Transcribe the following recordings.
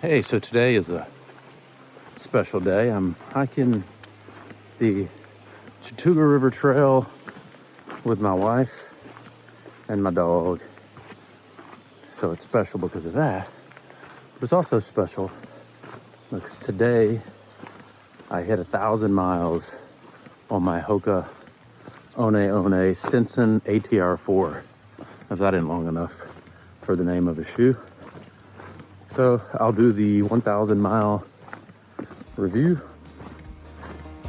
Hey, so today is a special day. I'm hiking the Chattooga River Trail with my wife and my dog. So it's special because of that. But it's also special because today I hit 1,000 miles on my Hoka One Stinson ATR 4. If that isn't long enough for the name of a shoe. So I'll do the 1,000 mile review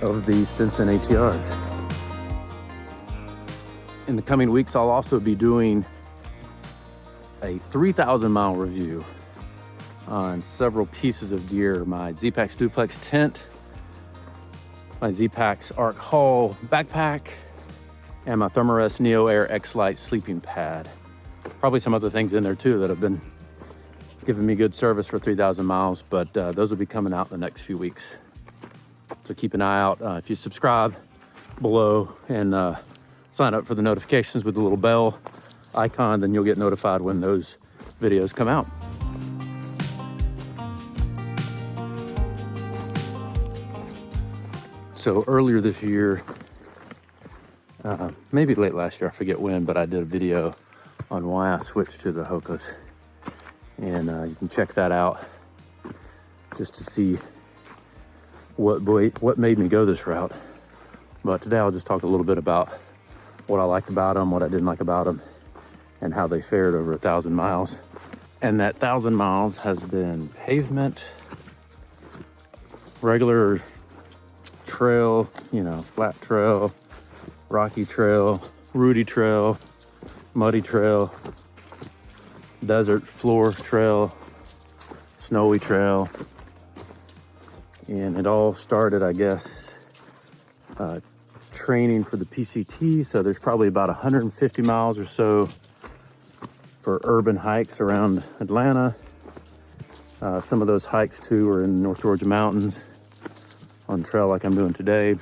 of the Stinson ATRs. In the coming weeks, I'll also be doing a 3,000 mile review on several pieces of gear. My Z-Packs Duplex tent, my Z-Packs Arc Haul backpack, and my Thermarest Neo Air X-Lite sleeping pad. Probably some other things in there too that have been giving me good service for 3,000 miles, but those will be coming out in the next few weeks. So keep an eye out. If you subscribe below and sign up for the notifications with the little bell icon, then you'll get notified when those videos come out. So earlier this year, maybe late last year, I forget when, but I did a video on why I switched to the Hokas. And you can check that out just to see what made me go this route. But today I'll just talk a little bit about what I liked about them, what I didn't like about them, and how they fared over 1,000 miles. And that 1,000 miles has been pavement, regular trail, flat trail, rocky trail, rooty trail, muddy trail, desert floor trail, snowy trail. And it all started, I guess, training for the PCT. So there's probably about 150 miles or so for urban hikes around Atlanta. Some of those hikes too are in the North Georgia mountains on trail like I'm doing today.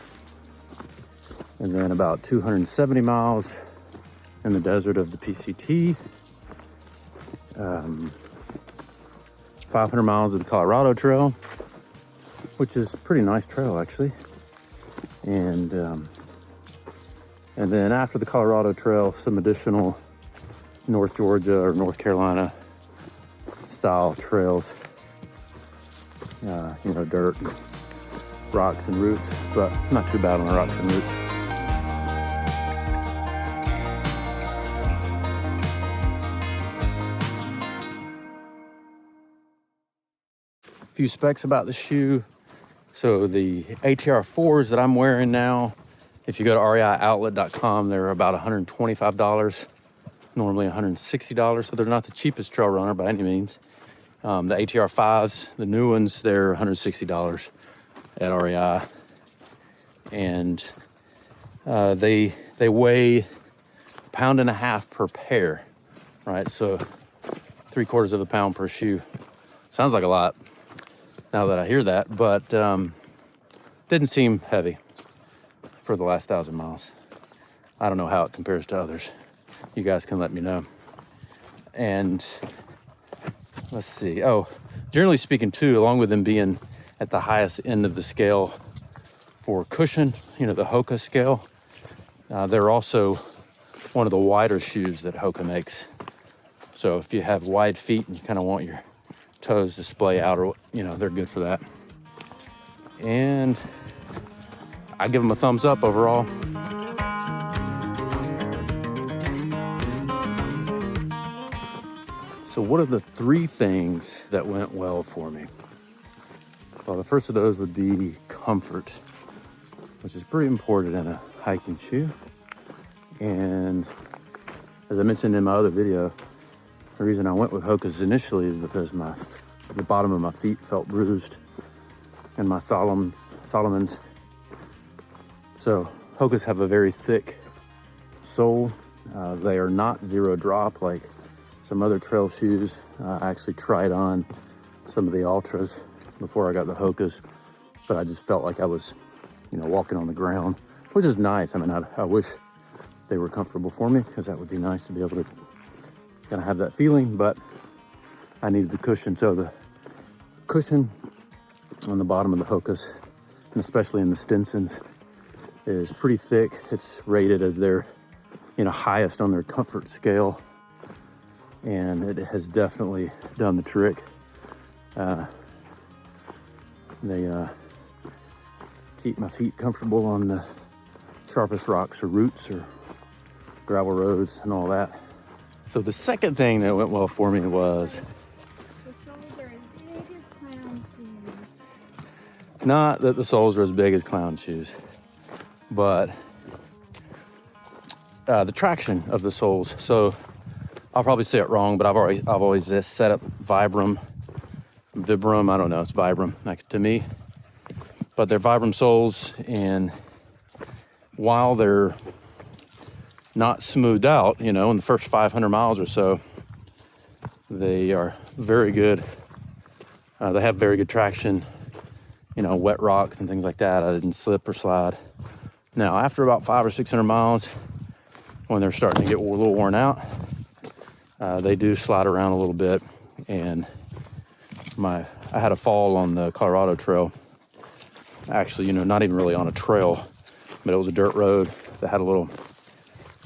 And then about 270 miles in the desert of the PCT. 500 miles of the Colorado Trail, which is a pretty nice trail actually. And then after the Colorado Trail, some additional North Georgia or North Carolina style trails. Dirt, rocks and roots, but not too bad on the rocks and roots. Few specs about the shoe. So the ATR 4s that I'm wearing now, if you go to reioutlet.com, they're about $125, normally $160. So they're not the cheapest trail runner by any means. The ATR 5s, the new ones, they're $160 at REI. And they weigh 1.5 pounds per pair, right? So 3/4 of a pound per shoe. Sounds like a lot now that I hear that, but didn't seem heavy for the last 1,000 miles. I don't know how it compares to others. You guys can let me know. And let's see. Oh, generally speaking too, along with them being at the highest end of the scale for cushion, the Hoka scale, they're also one of the wider shoes that Hoka makes. So if you have wide feet and you kind of want your toes to splay out, or they're good for that. And I give them a thumbs up overall. So what are the 3 things that went well for me? Well, the first of those would be comfort, which is pretty important in a hiking shoe. And as I mentioned in my other video, the reason I went with Hokas initially is because the bottom of my feet felt bruised, and my Solomons. So Hokas have a very thick sole. They are not zero drop like some other trail shoes. I actually tried on some of the Ultras before I got the Hokas, but I just felt like I was, walking on the ground, which is nice. I mean, I wish they were comfortable for me, because that would be nice to be able to kind of have that feeling, but I needed the cushion. So cushion on the bottom of the Hokas, and especially in the Stinsons, is pretty thick. It's rated as their, highest on their comfort scale, and it has definitely done the trick. They keep my feet comfortable on the sharpest rocks or roots or gravel roads and all that. So the second thing that went well for me was not that the soles are as big as clown shoes, but the traction of the soles. So I'll probably say it wrong, but I've always just set up Vibram, I don't know, it's Vibram like to me, but they're Vibram soles, and while they're not smoothed out, in the first 500 miles or so, they are very good. They have very good traction, wet rocks and things like that. I didn't slip or slide. Now, after about 500 or 600 miles, when they're starting to get a little worn out, they do slide around a little bit. And I had a fall on the Colorado Trail. Actually, not even really on a trail, but it was a dirt road that had a little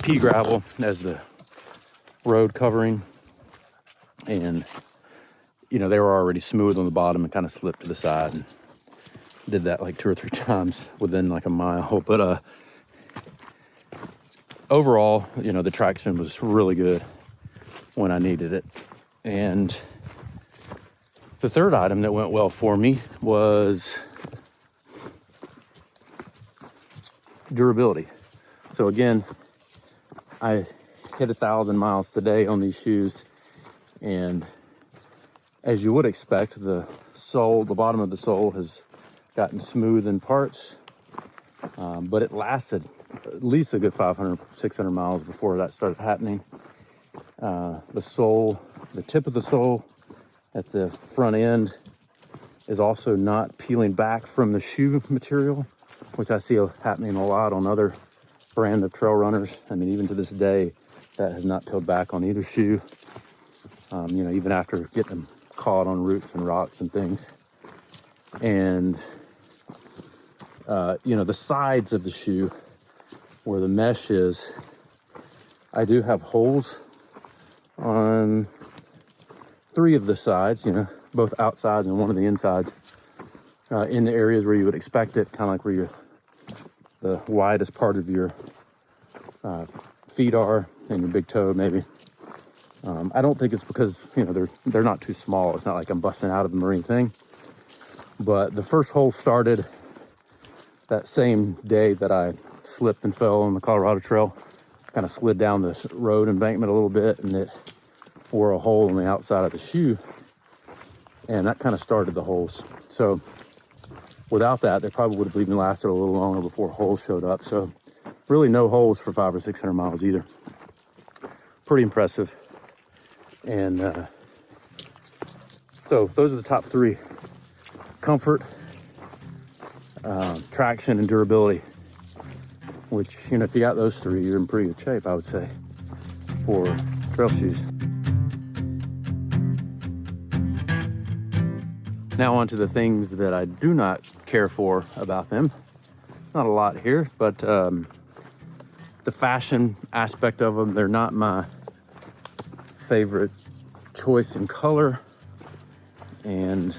pea gravel as the road covering. And, they were already smooth on the bottom and kind of slipped to the side. And did that like 2 or 3 times within like a mile. But overall, the traction was really good when I needed it. And the third item that went well for me was durability. So again, I hit 1,000 miles today on these shoes, and as you would expect, the bottom of the sole has gotten smooth in parts, but it lasted at least a good 500, 600 miles before that started happening. The tip of the sole at the front end is also not peeling back from the shoe material, which I see happening a lot on other brand of trail runners. I mean, even to this day, that has not peeled back on either shoe, even after getting them caught on roots and rocks and things. And, the sides of the shoe where the mesh is, I do have holes on 3 of the sides, both outsides and one of the insides, in the areas where you would expect it, kind of like where the widest part of your feet are, and your big toe maybe. I don't think it's because they're not too small. It's not like I'm busting out of them or anything. But the first hole started that same day that I slipped and fell on the Colorado Trail. Kind of slid down the road embankment a little bit, and it wore a hole on the outside of the shoe, and that kind of started the holes. So without that, they probably would have even lasted a little longer before holes showed up. So really no holes for 500 or 600 miles either. Pretty impressive. And so those are the top 3: comfort, traction, and durability. Which, if you got those 3, you're in pretty good shape, I would say, for trail shoes. Now on to the things that I do not care for about them. It's not a lot here, but the fashion aspect of them, they're not my favorite choice in color. And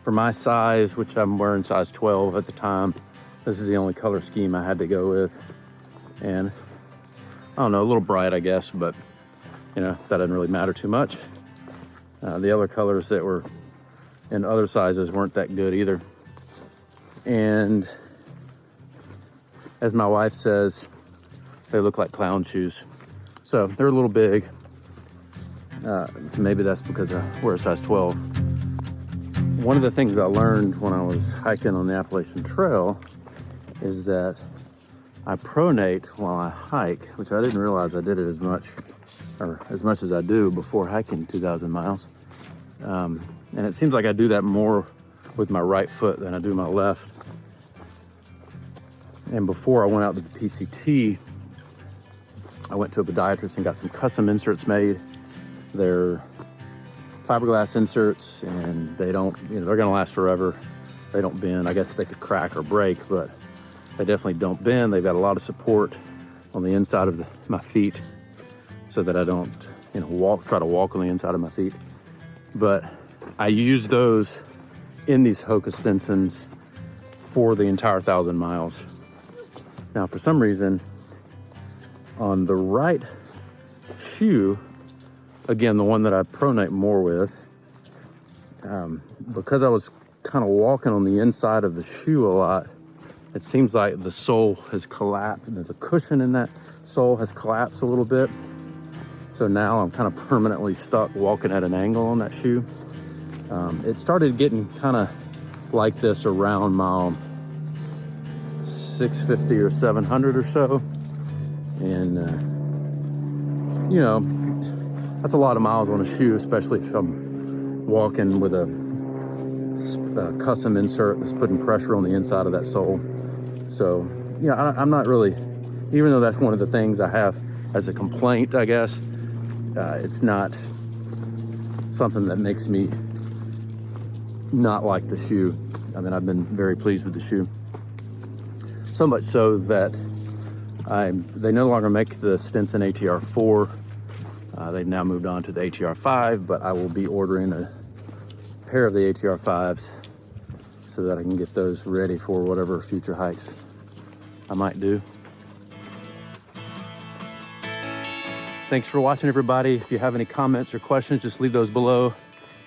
for my size, which I'm wearing size 12 at the time, this is the only color scheme I had to go with. And I don't know, a little bright, I guess, but that doesn't really matter too much. The other colors that were in other sizes weren't that good either. And as my wife says, they look like clown shoes. So they're a little big. Maybe that's because I wear a size 12. One of the things I learned when I was hiking on the Appalachian Trail is that I pronate while I hike, which I didn't realize I did it as much as I do before hiking 2,000 miles. And it seems like I do that more with my right foot than I do my left. And before I went out to the PCT, I went to a podiatrist and got some custom inserts made. They're fiberglass inserts, and they don't, they're gonna last forever. They don't bend. I guess they could crack or break, but they definitely don't bend. They've got a lot of support on the inside of my feet so that I don't, try to walk on the inside of my feet. But I use those in these Hoka Stinsons for the entire 1,000 miles. Now, for some reason, on the right shoe, again, the one that I pronate more with, because I was kind of walking on the inside of the shoe a lot, it seems like the sole has collapsed. The cushion in that sole has collapsed a little bit. So now I'm kind of permanently stuck walking at an angle on that shoe. It started getting kind of like this around mile 650 or 700 or so. And, that's a lot of miles on a shoe, especially if I'm walking with a custom insert that's putting pressure on the inside of that sole. So, I'm not really, even though that's one of the things I have as a complaint, I guess, it's not something that makes me not like the shoe. I mean, I've been very pleased with the shoe. So much so that they no longer make the Stinson ATR 4. They've now moved on to the ATR 5, but I will be ordering a pair of the ATR 5s so that I can get those ready for whatever future hikes I might do. Thanks for watching, everybody. If you have any comments or questions, just leave those below.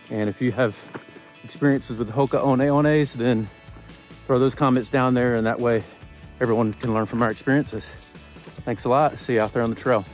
And if you have experiences with Hoka Ones, then throw those comments down there, and that way everyone can learn from our experiences. Thanks a lot. See you out there on the trail.